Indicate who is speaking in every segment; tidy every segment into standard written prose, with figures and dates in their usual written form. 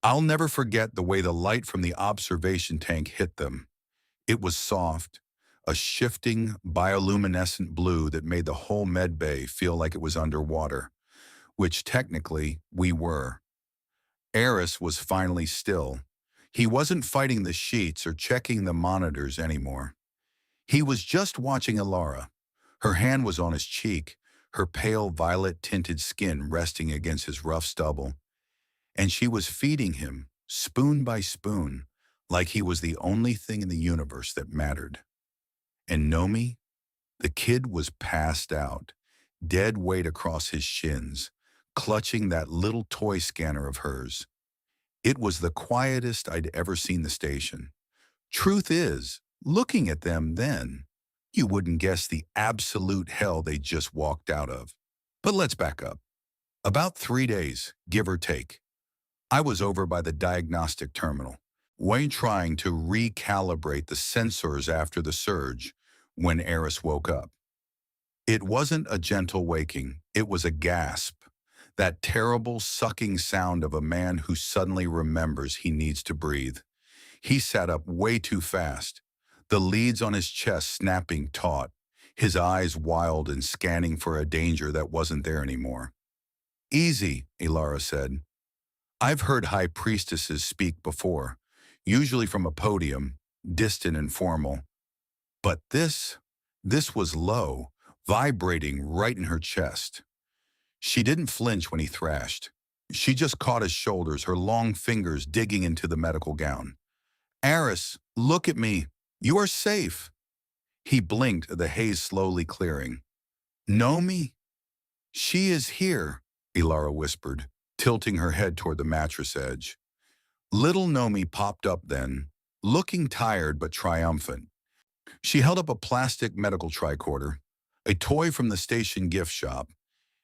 Speaker 1: I'll never forget the way the light from the observation tank hit them. It was soft, a shifting, bioluminescent blue that made the whole med bay feel like it was underwater, which technically we were. Eris was finally still. He wasn't fighting the sheets or checking the monitors anymore. He was just watching Alara. Her hand was on his cheek, her pale violet-tinted skin resting against his rough stubble, and she was feeding him, spoon by spoon, like he was the only thing in the universe that mattered. And Nomi, the kid, was passed out, dead weight across his shins, clutching that little toy scanner of hers. It was the quietest I'd ever seen the station. Truth is, looking at them then, you wouldn't guess the absolute hell they just walked out of. But let's back up. About 3 days, give or take, I was over by the diagnostic terminal, trying to recalibrate the sensors after the surge when Eris woke up. It wasn't a gentle waking, it was a gasp. That terrible sucking sound of a man who suddenly remembers he needs to breathe. He sat up way too fast, the leads on his chest snapping taut, his eyes wild and scanning for a danger that wasn't there anymore. Easy, Ilara said. I've heard High Priestesses speak before, usually from a podium, distant and formal. But this was low, vibrating right in her chest. She didn't flinch when he thrashed. She just caught his shoulders, her long fingers digging into the medical gown. Eris, look at me. You are safe. He blinked, the haze slowly clearing. Nomi? She is here, Ilara whispered, tilting her head toward the mattress edge. Little Nomi popped up then, looking tired but triumphant. She held up a plastic medical tricorder, a toy from the station gift shop,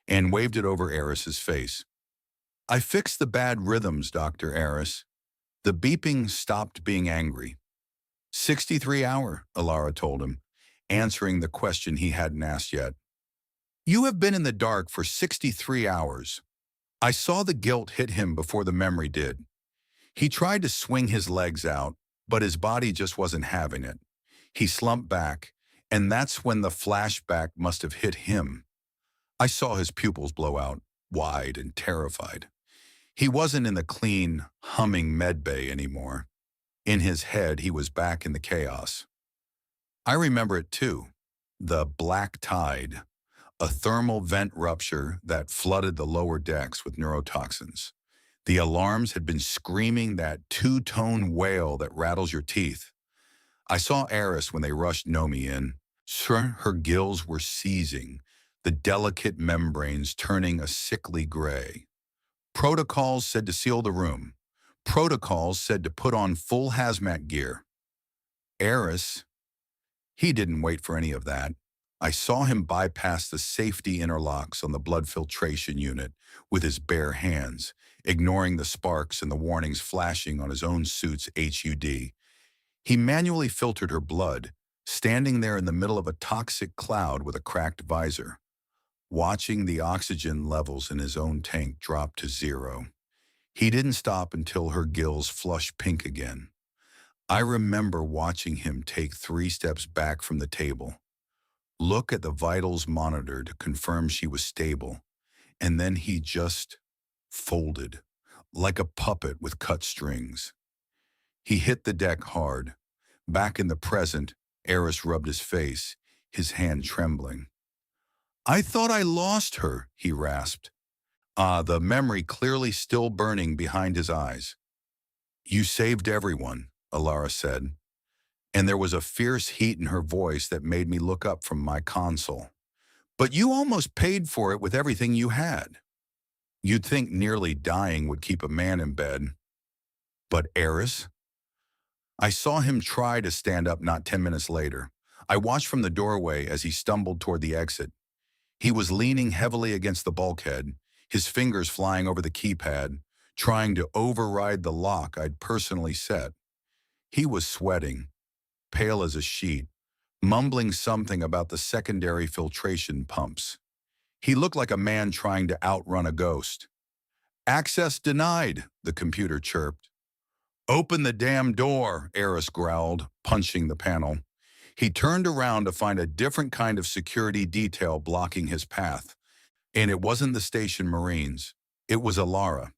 Speaker 1: and waved it over Eris's face. I fixed the bad rhythms, Dr. Eris. The beeping stopped being angry. 63-hour, Ilara told him, answering the question he hadn't asked yet. You have been in the dark for 63 hours. I saw the guilt hit him before the memory did. He tried to swing his legs out, but his body just wasn't having it. He slumped back, and that's when the flashback must have hit him. I saw his pupils blow out, wide and terrified. He wasn't in the clean, humming medbay anymore. In his head, he was back in the chaos. I remember it too. The black tide, a thermal vent rupture that flooded the lower decks with neurotoxins. The alarms had been screaming that two-tone wail that rattles your teeth. I saw Eris when they rushed Nomi in. Her gills were seizing, the delicate membranes turning a sickly gray. Protocols said to seal the room. Protocols said to put on full hazmat gear. Eris, he didn't wait for any of that. I saw him bypass the safety interlocks on the blood filtration unit with his bare hands, ignoring the sparks and the warnings flashing on his own suit's HUD. He manually filtered her blood, standing there in the middle of a toxic cloud with a cracked visor, watching the oxygen levels in his own tank drop to zero. He didn't stop until her gills flushed pink again. I remember watching him take 3 steps back from the table, look at the vitals monitor to confirm she was stable, and then he just folded, like a puppet with cut strings. He hit the deck hard. Back in the present, Eris rubbed his face, his hand trembling. I thought I lost her, he rasped. The memory clearly still burning behind his eyes. You saved everyone, Ilara said, and there was a fierce heat in her voice that made me look up from my console. But you almost paid for it with everything you had. You'd think nearly dying would keep a man in bed. But Eris? I saw him try to stand up not 10 minutes later. I watched from the doorway as he stumbled toward the exit. He was leaning heavily against the bulkhead, his fingers flying over the keypad, trying to override the lock I'd personally set. He was sweating, pale as a sheet, mumbling something about the secondary filtration pumps. He looked like a man trying to outrun a ghost. Access denied, the computer chirped. Open the damn door, Eris growled, punching the panel. He turned around to find a different kind of security detail blocking his path. And it wasn't the station Marines. It was Alara.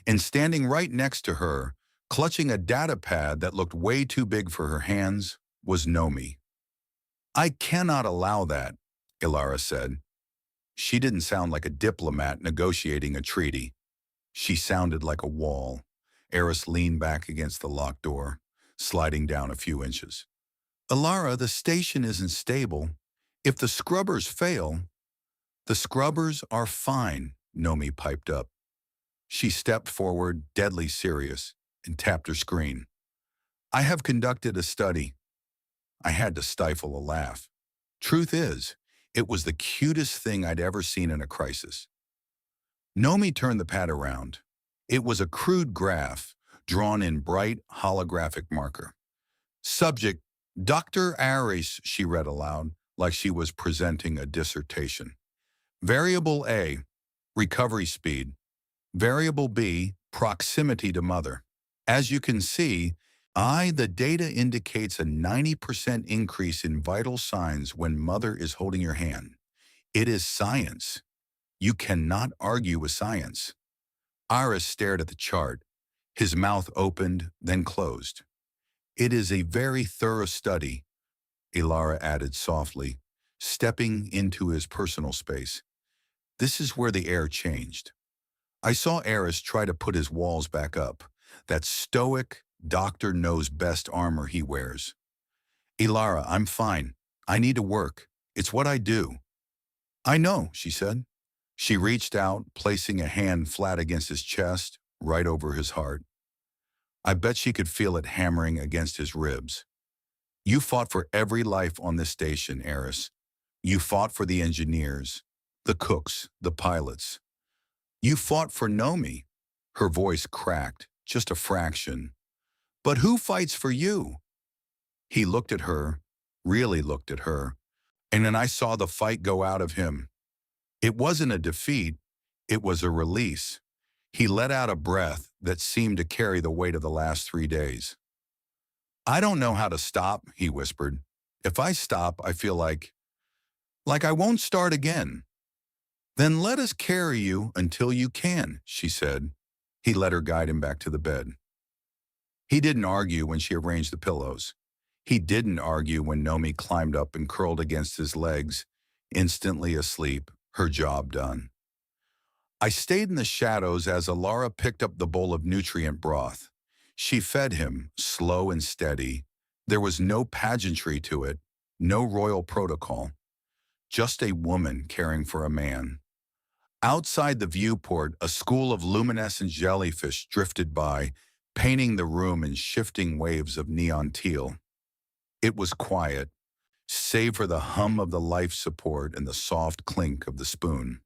Speaker 1: And standing right next to her, clutching a data pad that looked way too big for her hands, was Nomi. I cannot allow that, Ilara said. She didn't sound like a diplomat negotiating a treaty. She sounded like a wall. Eris leaned back against the locked door, sliding down a few inches. Alara, the station isn't stable. If the scrubbers fail, the scrubbers are fine, Nomi piped up. She stepped forward, deadly serious, and tapped her screen. I have conducted a study. I had to stifle a laugh. Truth is, it was the cutest thing I'd ever seen in a crisis. Nomi turned the pad around. It was a crude graph, drawn in bright holographic marker. Subject, Dr. Aris, she read aloud, like she was presenting a dissertation. Variable A, recovery speed. Variable B, proximity to mother. As you can see, the data indicates a 90% increase in vital signs when mother is holding your hand. It is science. You cannot argue with science. Iris stared at the chart. His mouth opened, then closed. It is a very thorough study, Ilara added softly, stepping into his personal space. This is where the air changed. I saw Eris try to put his walls back up, that stoic, doctor knows best armor he wears. Ilara, I'm fine. I need to work. It's what I do. I know, she said. She reached out, placing a hand flat against his chest, right over his heart. I bet she could feel it hammering against his ribs. You fought for every life on this station, Eris. You fought for the engineers, the cooks, the pilots. You fought for Nomi. Her voice cracked, just a fraction. But who fights for you? He looked at her, really looked at her, and then I saw the fight go out of him. It wasn't a defeat, it was a release. He let out a breath that seemed to carry the weight of the last 3 days. I don't know how to stop, he whispered. If I stop, I feel like I won't start again. Then let us carry you until you can, she said. He let her guide him back to the bed. He didn't argue when she arranged the pillows. He didn't argue when Nomi climbed up and curled against his legs, instantly asleep, her job done. I stayed in the shadows as Alara picked up the bowl of nutrient broth. She fed him, slow and steady. There was no pageantry to it, no royal protocol. Just a woman caring for a man. Outside the viewport, a school of luminescent jellyfish drifted by, painting the room in shifting waves of neon teal. It was quiet, save for the hum of the life support and the soft clink of the spoon.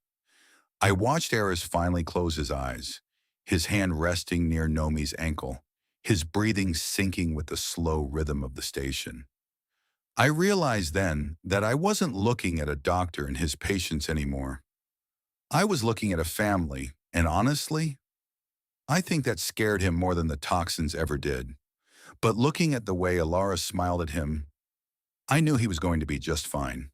Speaker 1: I watched Eris finally close his eyes, his hand resting near Nomi's ankle, his breathing syncing with the slow rhythm of the station. I realized then that I wasn't looking at a doctor and his patients anymore. I was looking at a family, and honestly, I think that scared him more than the toxins ever did. But looking at the way Alara smiled at him, I knew he was going to be just fine.